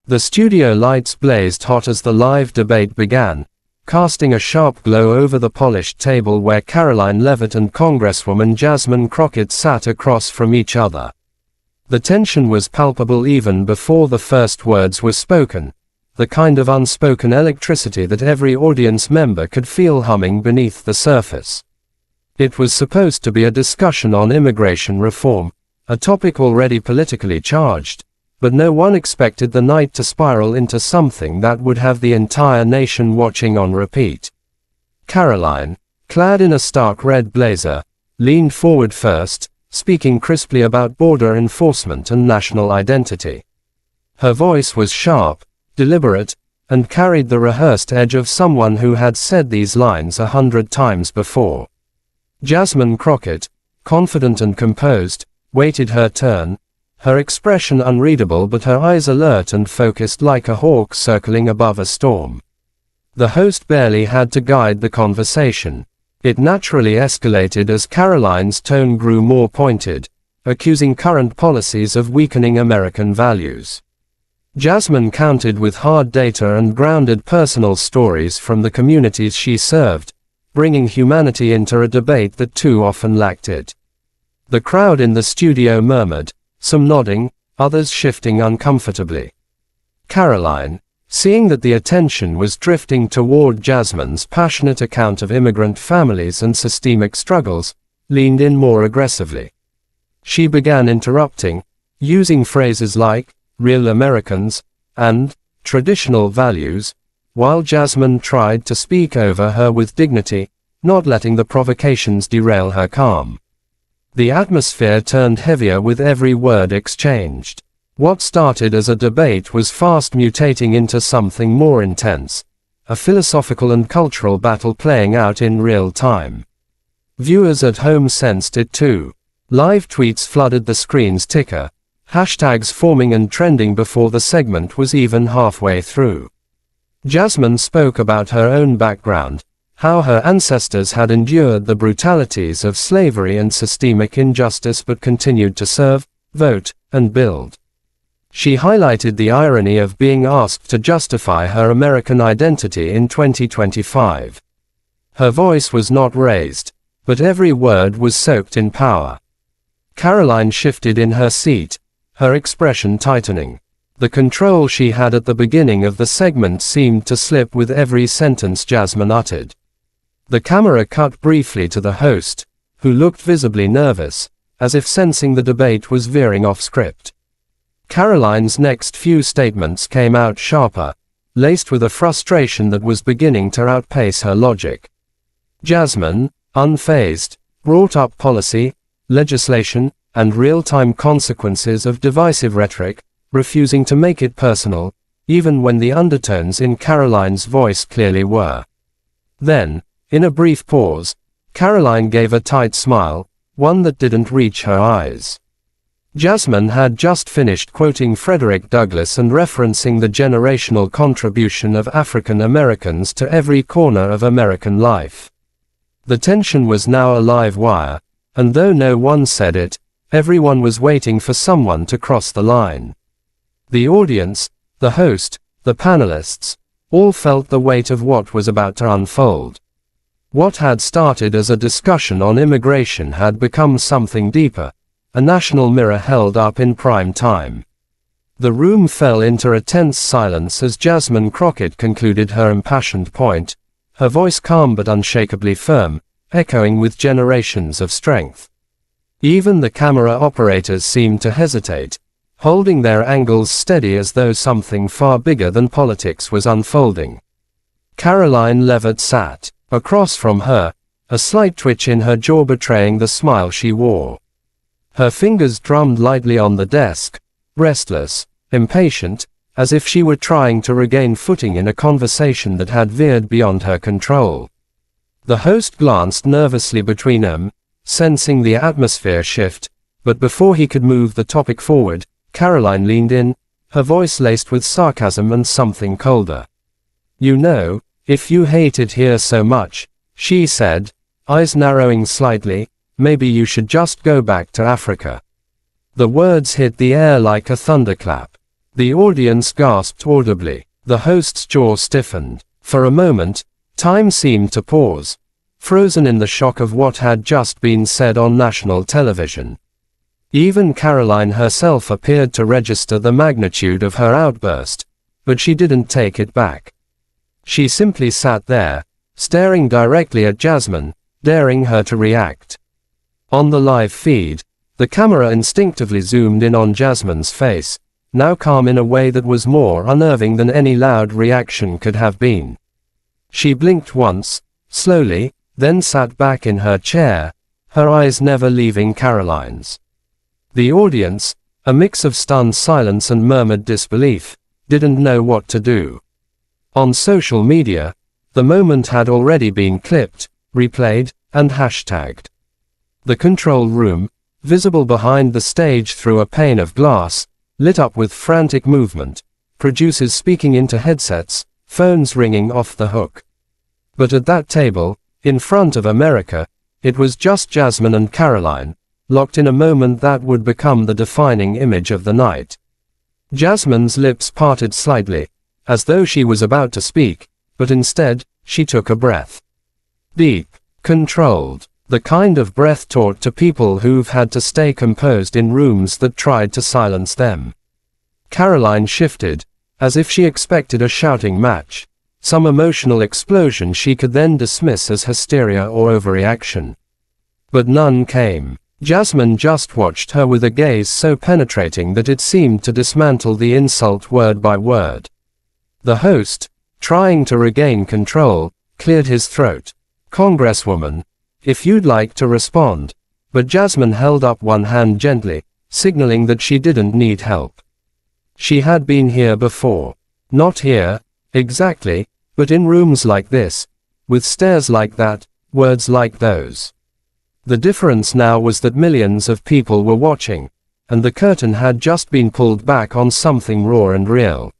The studio lights blazed hot as the live debate began, casting a sharp glow over the polished table where Karoline Leavitt and Congresswoman Jasmine Crockett sat across from each other. The tension was palpable even before the first words were spoken, the kind of unspoken electricity that every audience member could feel humming beneath the surface. It was supposed to be a discussion on immigration reform, a topic already politically charged, but no one expected the night to spiral into something that would have the entire nation watching on repeat. Karoline, clad in a stark red blazer, leaned forward first, speaking crisply about border enforcement and national identity. Her voice was sharp, deliberate, and carried the rehearsed edge of someone who had said these lines 100 times before. Jasmine Crockett, confident and composed, waited her turn, her expression unreadable but her eyes alert and focused like a hawk circling above a storm. The host barely had to guide the conversation. It naturally escalated as Karoline's tone grew more pointed, accusing current policies of weakening American values. Jasmine countered with hard data and grounded personal stories from the communities she served, bringing humanity into a debate that too often lacked it. The crowd in the studio murmured, some nodding, others shifting uncomfortably. Karoline, seeing that the attention was drifting toward Jasmine's passionate account of immigrant families and systemic struggles, leaned in more aggressively. She began interrupting, using phrases like, real Americans, and traditional values, while Jasmine tried to speak over her with dignity, not letting the provocations derail her calm. The atmosphere turned heavier with every word exchanged. What started as a debate was fast mutating into something more intense, a philosophical and cultural battle playing out in real time. Viewers at home sensed it too. Live tweets flooded the screen's ticker, hashtags forming and trending before the segment was even halfway through. Jasmine spoke about her own background, how her ancestors had endured the brutalities of slavery and systemic injustice but continued to serve, vote, and build. She highlighted the irony of being asked to justify her American identity in 2025. Her voice was not raised, but every word was soaked in power. Karoline shifted in her seat, her expression tightening. The control she had at the beginning of the segment seemed to slip with every sentence Jasmine uttered. The camera cut briefly to the host, who looked visibly nervous, as if sensing the debate was veering off script. Karoline's next few statements came out sharper, laced with a frustration that was beginning to outpace her logic. Jasmine, unfazed, brought up policy, legislation, and real-time consequences of divisive rhetoric, refusing to make it personal, even when the undertones in Karoline's voice clearly were. Then, in a brief pause, Karoline gave a tight smile, one that didn't reach her eyes. Jasmine had just finished quoting Frederick Douglass and referencing the generational contribution of African Americans to every corner of American life. The tension was now a live wire, and though no one said it, everyone was waiting for someone to cross the line. The audience, the host, the panelists, all felt the weight of what was about to unfold. What had started as a discussion on immigration had become something deeper, a national mirror held up in prime time. The room fell into a tense silence as Jasmine Crockett concluded her impassioned point, her voice calm but unshakably firm, echoing with generations of strength. Even the camera operators seemed to hesitate, holding their angles steady as though something far bigger than politics was unfolding. Karoline Leavitt sat across from her, a slight twitch in her jaw betraying the smile she wore. Her fingers drummed lightly on the desk, restless, impatient, as if she were trying to regain footing in a conversation that had veered beyond her control. The host glanced nervously between them, sensing the atmosphere shift, but before he could move the topic forward, Karoline leaned in, her voice laced with sarcasm and something colder. "You know, if you hate it here so much," she said, eyes narrowing slightly, "maybe you should just go back to Africa." The words hit the air like a thunderclap. The audience gasped audibly. The host's jaw stiffened. For a moment, time seemed to pause, frozen in the shock of what had just been said on national television. Even Karoline herself appeared to register the magnitude of her outburst, but she didn't take it back. She simply sat there, staring directly at Jasmine, daring her to react. On the live feed, the camera instinctively zoomed in on Jasmine's face, now calm in a way that was more unnerving than any loud reaction could have been. She blinked once, slowly, then sat back in her chair, her eyes never leaving Karoline's. The audience, a mix of stunned silence and murmured disbelief, didn't know what to do. On social media, the moment had already been clipped, replayed, and hashtagged. The control room, visible behind the stage through a pane of glass, lit up with frantic movement, producers speaking into headsets, phones ringing off the hook. But at that table, in front of America, it was just Jasmine and Karoline, locked in a moment that would become the defining image of the night. Jasmine's lips parted slightly, as though she was about to speak, but instead, she took a breath. Deep, controlled, the kind of breath taught to people who've had to stay composed in rooms that tried to silence them. Karoline shifted, as if she expected a shouting match, some emotional explosion she could then dismiss as hysteria or overreaction. But none came. Jasmine just watched her with a gaze so penetrating that it seemed to dismantle the insult word by word. The host, trying to regain control, cleared his throat. "Congresswoman, if you'd like to respond." But Jasmine held up one hand gently, signaling that she didn't need help. She had been here before. Not here, exactly, but in rooms like this, with stares like that, words like those. The difference now was that millions of people were watching, and the curtain had just been pulled back on something raw and real.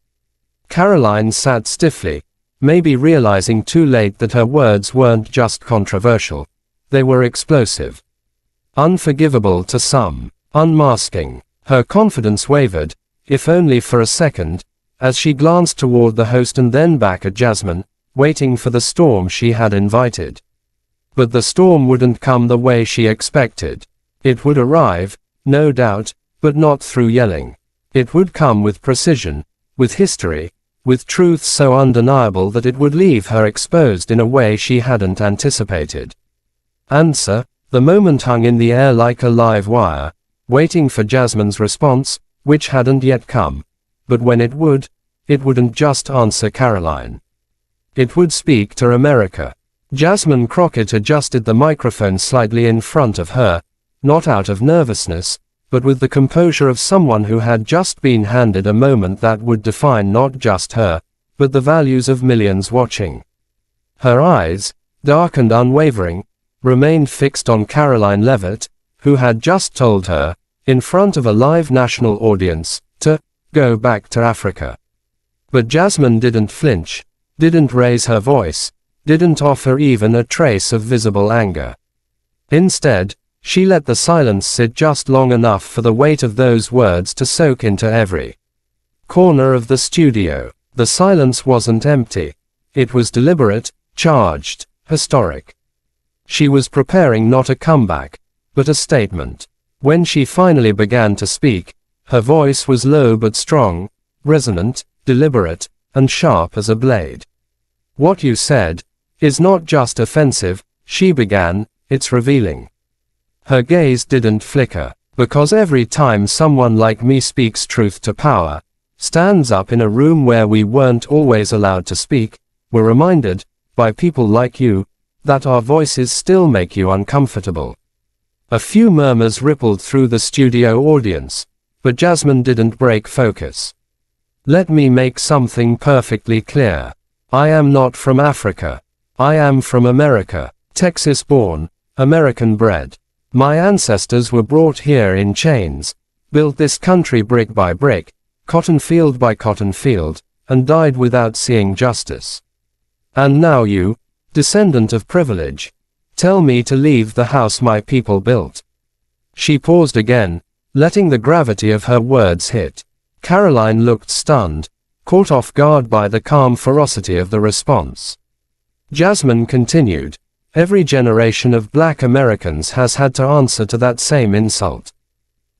Karoline sat stiffly, maybe realizing too late that her words weren't just controversial, they were explosive. Unforgivable to some, unmasking. Her confidence wavered, if only for a second, as she glanced toward the host and then back at Jasmine, waiting for the storm she had invited. But the storm wouldn't come the way she expected. It would arrive, no doubt, but not through yelling. It would come with precision, with history, with truth so undeniable that it would leave her exposed in a way she hadn't anticipated. Answer, the moment hung in the air like a live wire, waiting for Jasmine's response, which hadn't yet come. But when it wouldn't just answer Karoline. It would speak to America. Jasmine Crockett adjusted the microphone slightly in front of her, not out of nervousness, but with the composure of someone who had just been handed a moment that would define not just her, but the values of millions watching. Her eyes, dark and unwavering, remained fixed on Karoline Leavitt, who had just told her, in front of a live national audience, to go back to Africa. But Jasmine didn't flinch, didn't raise her voice, didn't offer even a trace of visible anger. Instead, she let the silence sit just long enough for the weight of those words to soak into every corner of the studio. The silence wasn't empty. It was deliberate, charged, historic. She was preparing not a comeback, but a statement. When she finally began to speak, her voice was low but strong, resonant, deliberate, and sharp as a blade. "What you said is not just offensive," she began, "it's revealing." Her gaze didn't flicker, because every time someone like me speaks truth to power, stands up in a room where we weren't always allowed to speak, we're reminded, by people like you, that our voices still make you uncomfortable. A few murmurs rippled through the studio audience, but Jasmine didn't break focus. "Let me make something perfectly clear. I am not from Africa. I am from America, Texas-born, American-bred. My ancestors were brought here in chains, built this country brick by brick, cotton field by cotton field, and died without seeing justice. And now you, descendant of privilege, tell me to leave the house my people built." She paused again, letting the gravity of her words hit Karoline looked stunned, caught off guard by the calm ferocity of the response. Jasmine continued, every generation of black Americans has had to answer to that same insult.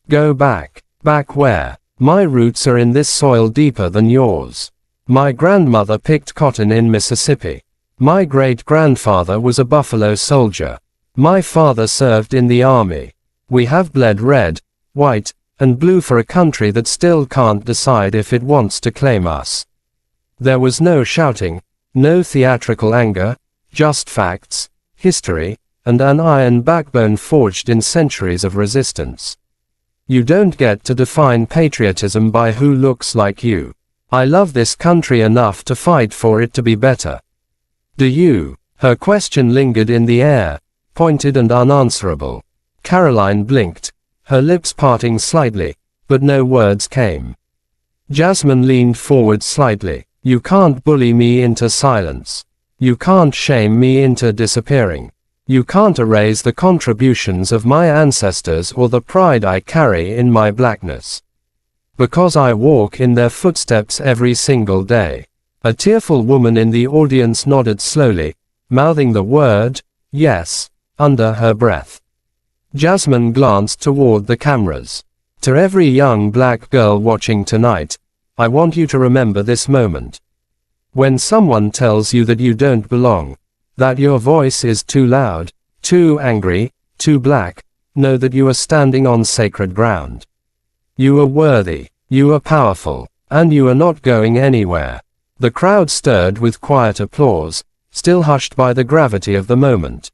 Go back. Back where? My roots are in this soil deeper than yours. My grandmother picked cotton in Mississippi. My great-grandfather was a Buffalo soldier. My father served in the army. We have bled red, white, and blue for a country that still can't decide if it wants to claim us. There was no shouting, no theatrical anger, just facts, history, and an iron backbone forged in centuries of resistance. You don't get to define patriotism by who looks like you. I love this country enough to fight for it to be better. Do you? Her question lingered in the air, pointed and unanswerable. Karoline blinked, her lips parting slightly, but no words came. Jasmine leaned forward slightly. You can't bully me into silence. You can't shame me into disappearing. You can't erase the contributions of my ancestors or the pride I carry in my blackness. Because I walk in their footsteps every single day. A tearful woman in the audience nodded slowly, mouthing the word, yes, under her breath. Jasmine glanced toward the cameras. To every young black girl watching tonight, I want you to remember this moment. When someone tells you that you don't belong, that your voice is too loud, too angry, too black, know that you are standing on sacred ground. You are worthy, you are powerful, and you are not going anywhere. The crowd stirred with quiet applause, still hushed by the gravity of the moment.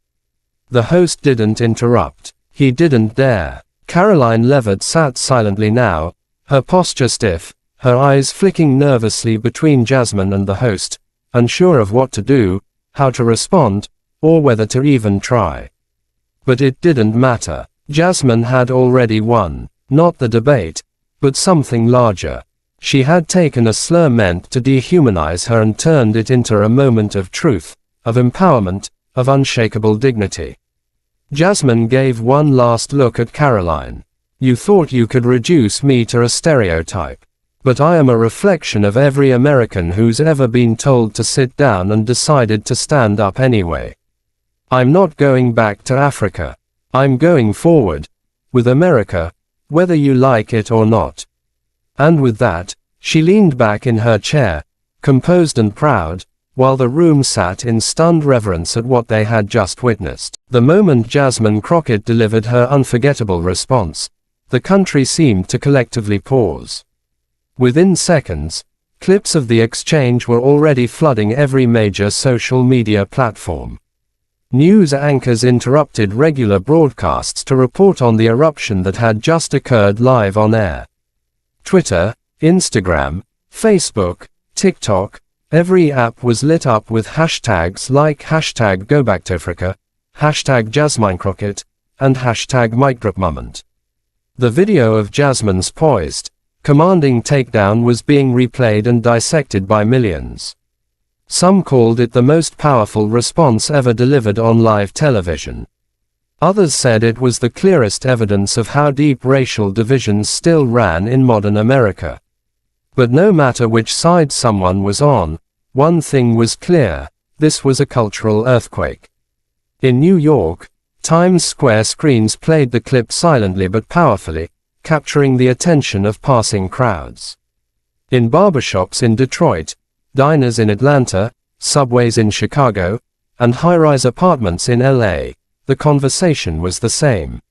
The host didn't interrupt. He didn't dare. Karoline Leavitt sat silently now, her posture stiff, her eyes flicking nervously between Jasmine and the host, unsure of what to do, how to respond, or whether to even try. But it didn't matter. Jasmine had already won, not the debate, but something larger. She had taken a slur meant to dehumanize her and turned it into a moment of truth, of empowerment, of unshakable dignity. Jasmine gave one last look at Karoline. You thought you could reduce me to a stereotype. But I am a reflection of every American who's ever been told to sit down and decided to stand up anyway. I'm not going back to Africa. I'm going forward, with America, whether you like it or not. And with that, she leaned back in her chair, composed and proud, while the room sat in stunned reverence at what they had just witnessed. The moment Jasmine Crockett delivered her unforgettable response, the country seemed to collectively pause. Within seconds, clips of the exchange were already flooding every major social media platform. News anchors interrupted regular broadcasts to report on the eruption that had just occurred live on air. Twitter, Instagram, Facebook, TikTok, every app was lit up with hashtags like hashtag #GoBackToAfrica, hashtag Jasmine Crockett, and hashtag #MicRupMoment. The video of Jasmine's poised, commanding takedown was being replayed and dissected by millions. Some called it the most powerful response ever delivered on live television. Others said it was the clearest evidence of how deep racial divisions still ran in modern America. But no matter which side someone was on, one thing was clear: this was a cultural earthquake. In New York, Times Square screens played the clip silently but powerfully, capturing the attention of passing crowds. In barbershops in Detroit, diners in Atlanta, subways in Chicago, and high-rise apartments in LA, the conversation was the same.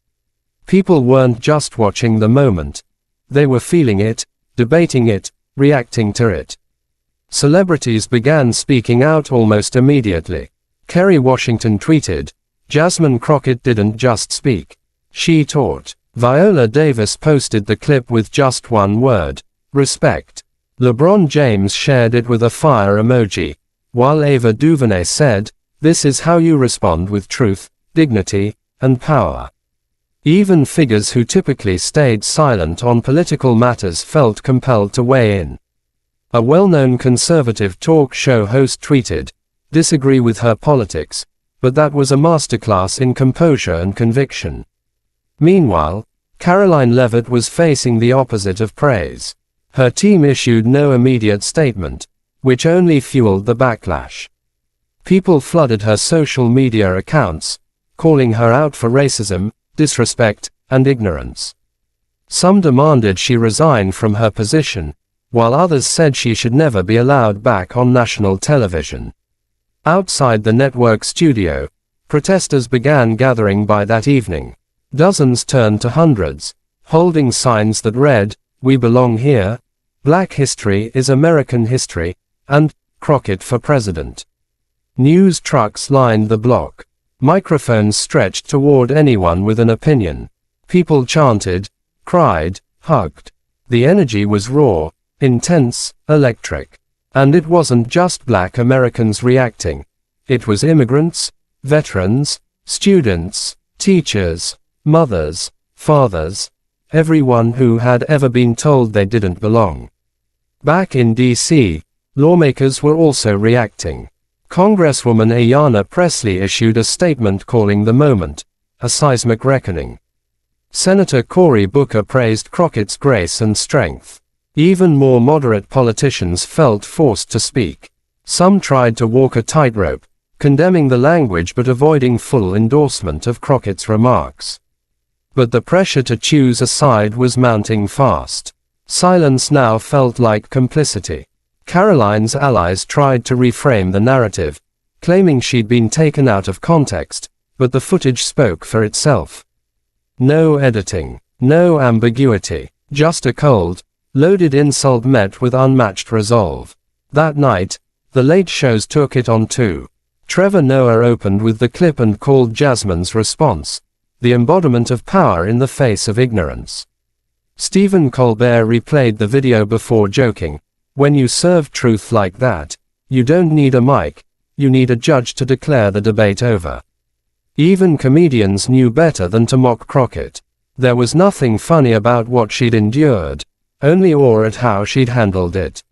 People weren't just watching the moment. They were feeling it, debating it, reacting to it. Celebrities began speaking out almost immediately. Kerry Washington tweeted, "Jasmine Crockett didn't just speak. She taught." Viola Davis posted the clip with just one word: respect. LeBron James shared it with a fire emoji, while Ava DuVernay said, "This is how you respond with truth, dignity, and power." Even figures who typically stayed silent on political matters felt compelled to weigh in. A well-known conservative talk show host tweeted, "Disagree with her politics, but that was a masterclass in composure and conviction." Meanwhile, Karoline Leavitt was facing the opposite of praise. Her team issued no immediate statement, which only fueled the backlash. People flooded her social media accounts, calling her out for racism, disrespect, and ignorance. Some demanded she resign from her position, while others said she should never be allowed back on national television. Outside the network studio, protesters began gathering by that evening. Dozens turned to hundreds, holding signs that read, "We belong here," "Black history is American history," and "Crockett for president." News trucks lined the block. Microphones stretched toward anyone with an opinion. People chanted, cried, hugged. The energy was raw, intense, electric. And it wasn't just Black Americans reacting. It was immigrants, veterans, students, teachers, mothers, fathers, everyone who had ever been told they didn't belong. Back in D.C., lawmakers were also reacting. Congresswoman Ayanna Pressley issued a statement calling the moment a seismic reckoning. Senator Cory Booker praised Crockett's grace and strength. Even more moderate politicians felt forced to speak. Some tried to walk a tightrope, condemning the language but avoiding full endorsement of Crockett's remarks. But the pressure to choose a side was mounting fast. Silence now felt like complicity. Karoline's allies tried to reframe the narrative, claiming she'd been taken out of context, but the footage spoke for itself. No editing, no ambiguity, just a cold, loaded insult met with unmatched resolve. That night, the late shows took it on too. Trevor Noah opened with the clip and called Jasmine's response the embodiment of power in the face of ignorance. Stephen Colbert replayed the video before joking, "When you serve truth like that, you don't need a mic, you need a judge to declare the debate over." Even comedians knew better than to mock Crockett. There was nothing funny about what she'd endured, only awe at how she'd handled it.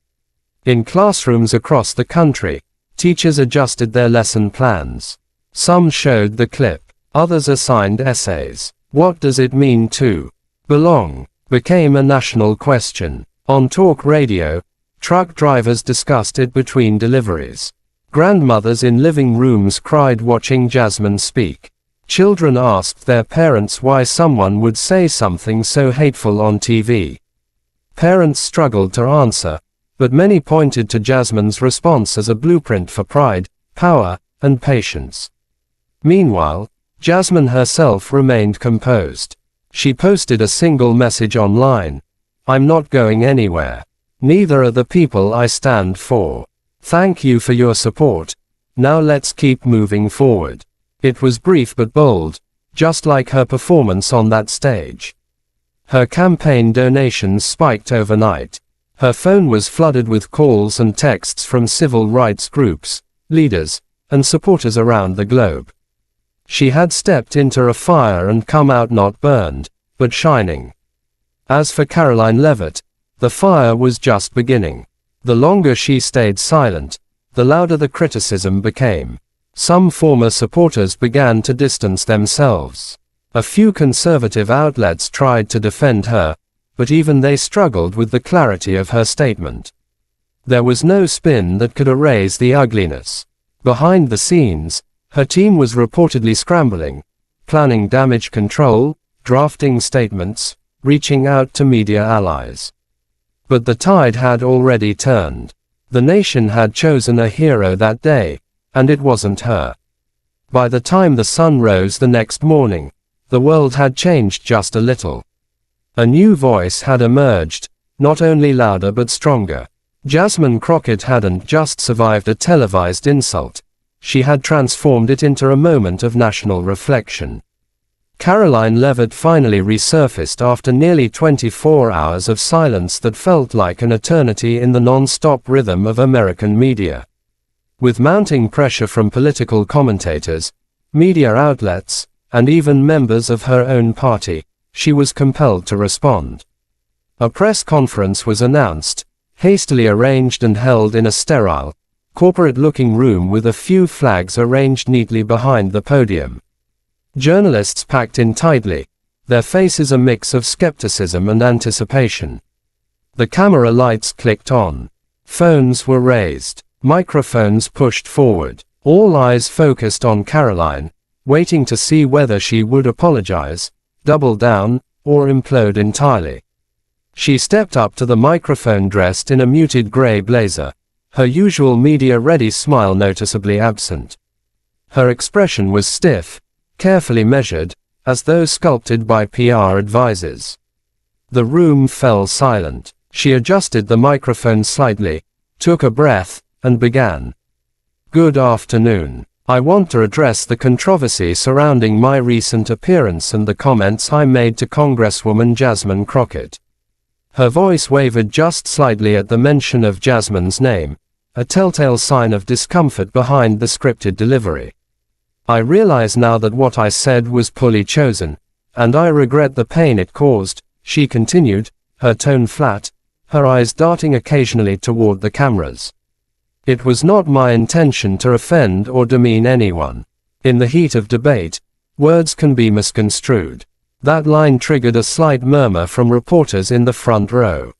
In classrooms across the country, teachers adjusted their lesson plans. Some showed the clip, others assigned essays. What does it mean to belong? Became a national question. On talk radio, truck drivers discussed it between deliveries. Grandmothers in living rooms cried watching Jasmine speak. Children asked their parents why someone would say something so hateful on TV. Parents struggled to answer, but many pointed to Jasmine's response as a blueprint for pride, power, and patience. Meanwhile, Jasmine herself remained composed. She posted a single message online: "I'm not going anywhere. Neither are the people I stand for. Thank you for your support. Now let's keep moving forward." It was brief but bold, just like her performance on that stage. Her campaign donations spiked overnight. Her phone was flooded with calls and texts from civil rights groups, leaders, and supporters around the globe. She had stepped into a fire and come out not burned, but shining. As for Karoline Leavitt, the fire was just beginning. The longer she stayed silent, the louder the criticism became. Some former supporters began to distance themselves. A few conservative outlets tried to defend her, but even they struggled with the clarity of her statement. There was no spin that could erase the ugliness. Behind the scenes, her team was reportedly scrambling, planning damage control, drafting statements, reaching out to media allies. But the tide had already turned. The nation had chosen a hero that day, and it wasn't her. By the time the sun rose the next morning, the world had changed just a little. A new voice had emerged, not only louder but stronger. Jasmine Crockett hadn't just survived a televised insult. She had transformed it into a moment of national reflection. Karoline Leavitt finally resurfaced after nearly 24 hours of silence that felt like an eternity in the non-stop rhythm of American media. With mounting pressure from political commentators, media outlets, and even members of her own party, she was compelled to respond. A press conference was announced, hastily arranged and held in a sterile, corporate-looking room with a few flags arranged neatly behind the podium. Journalists packed in tightly, their faces a mix of skepticism and anticipation. The camera lights clicked on. Phones were raised. Microphones pushed forward. All eyes focused on Karoline, waiting to see whether she would apologize, double down, or implode entirely. She stepped up to the microphone dressed in a muted gray blazer, her usual media-ready smile noticeably absent. Her expression was stiff, carefully measured, as though sculpted by PR advisors. The room fell silent. She adjusted the microphone slightly, took a breath, and began. Good afternoon. I want to address the controversy surrounding my recent appearance and the comments I made to Congresswoman Jasmine Crockett. Her voice wavered just slightly at the mention of Jasmine's name, a telltale sign of discomfort behind the scripted delivery. I realize now that what I said was poorly chosen, and I regret the pain it caused, she continued, her tone flat, her eyes darting occasionally toward the cameras. It was not my intention to offend or demean anyone. In the heat of debate, words can be misconstrued. That line triggered a slight murmur from reporters in the front row.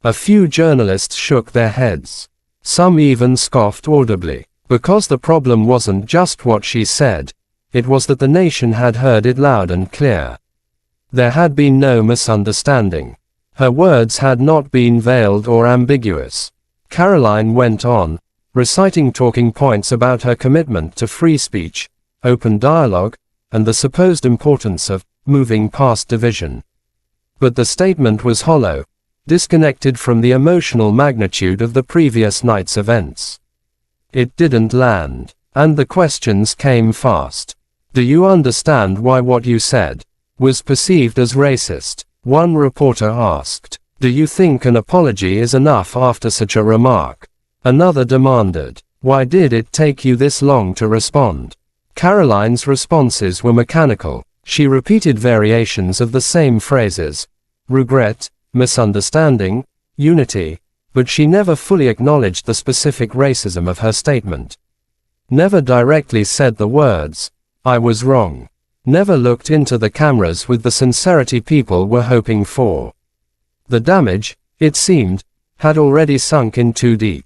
A few journalists shook their heads. Some even scoffed audibly, because the problem wasn't just what she said, it was that the nation had heard it loud and clear. There had been no misunderstanding. Her words had not been veiled or ambiguous. Karoline went on, reciting talking points about her commitment to free speech, open dialogue, and the supposed importance of moving past division. But the statement was hollow, disconnected from the emotional magnitude of the previous night's events. It didn't land, and the questions came fast. Do you understand why what you said was perceived as racist? One reporter asked. Do you think an apology is enough after such a remark? Another demanded. Why did it take you this long to respond? Karoline's responses were mechanical. She repeated variations of the same phrases. Regret, misunderstanding, unity, but she never fully acknowledged the specific racism of her statement. Never directly said the words, I was wrong. Never looked into the cameras with the sincerity people were hoping for. The damage, it seemed, had already sunk in too deep.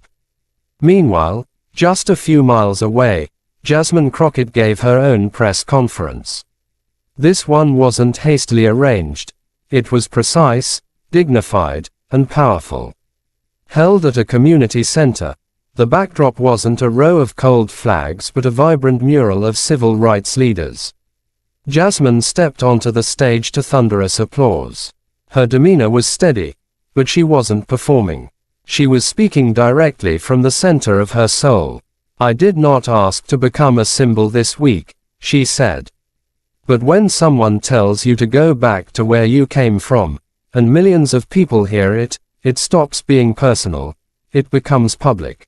Meanwhile, just a few miles away, Jasmine Crockett gave her own press conference. This one wasn't hastily arranged. It was precise, dignified, and powerful. Held at a community center, the backdrop wasn't a row of cold flags but a vibrant mural of civil rights leaders. Jasmine stepped onto the stage to thunderous applause. Her demeanor was steady, but she wasn't performing. She was speaking directly from the center of her soul. I did not ask to become a symbol this week, she said. But when someone tells you to go back to where you came from, and millions of people hear it, it stops being personal. It becomes public.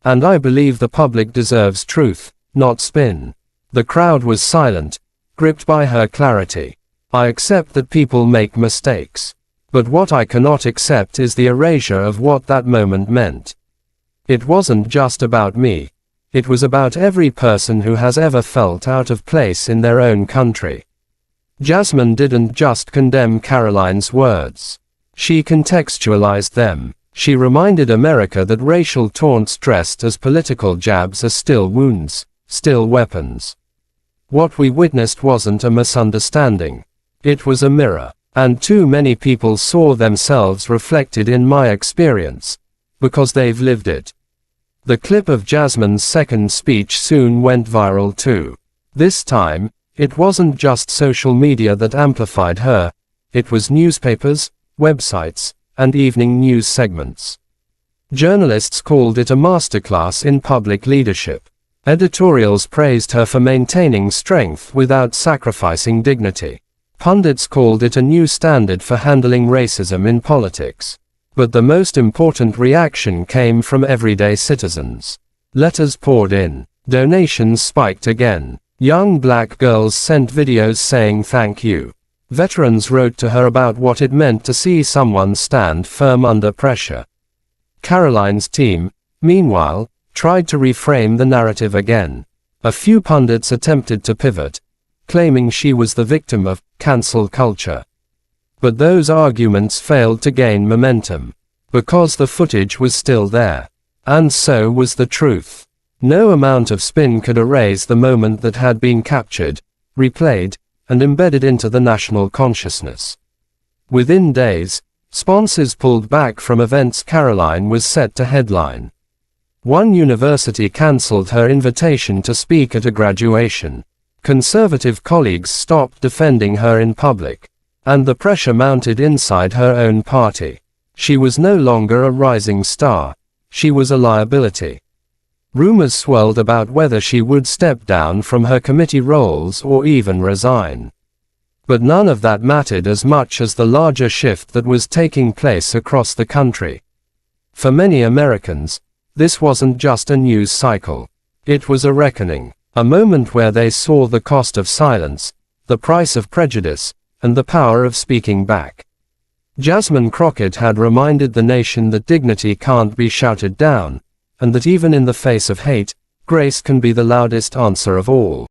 And I believe the public deserves truth, not spin. The crowd was silent, gripped by her clarity. I accept that people make mistakes. But what I cannot accept is the erasure of what that moment meant. It wasn't just about me. It was about every person who has ever felt out of place in their own country. Jasmine didn't just condemn Karoline's words. She contextualized them. She reminded America that racial taunts dressed as political jabs are still wounds, still weapons. What we witnessed wasn't a misunderstanding. It was a mirror, and too many people saw themselves reflected in my experience, because they've lived it. The clip of Jasmine's second speech soon went viral too. This time, it wasn't just social media that amplified her, it was newspapers, websites, and evening news segments. Journalists called it a masterclass in public leadership. Editorials praised her for maintaining strength without sacrificing dignity. Pundits called it a new standard for handling racism in politics. But the most important reaction came from everyday citizens. Letters poured in. Donations spiked again. Young black girls sent videos saying thank you. Veterans wrote to her about what it meant to see someone stand firm under pressure. Karoline's team, meanwhile, tried to reframe the narrative again. A few pundits attempted to pivot, claiming she was the victim of cancel culture. But those arguments failed to gain momentum. Because the footage was still there. And so was the truth. No amount of spin could erase the moment that had been captured, replayed, and embedded into the national consciousness. Within days, sponsors pulled back from events Karoline was set to headline. One university cancelled her invitation to speak at a graduation. Conservative colleagues stopped defending her in public. And the pressure mounted inside her own party. She was no longer a rising star. She was a liability. Rumors swirled about whether she would step down from her committee roles or even resign. But none of that mattered as much as the larger shift that was taking place across the country. For many Americans, this wasn't just a news cycle. It was a reckoning. A moment where they saw the cost of silence, the price of prejudice, and the power of speaking back. Jasmine Crockett had reminded the nation that dignity can't be shouted down, and that even in the face of hate, grace can be the loudest answer of all.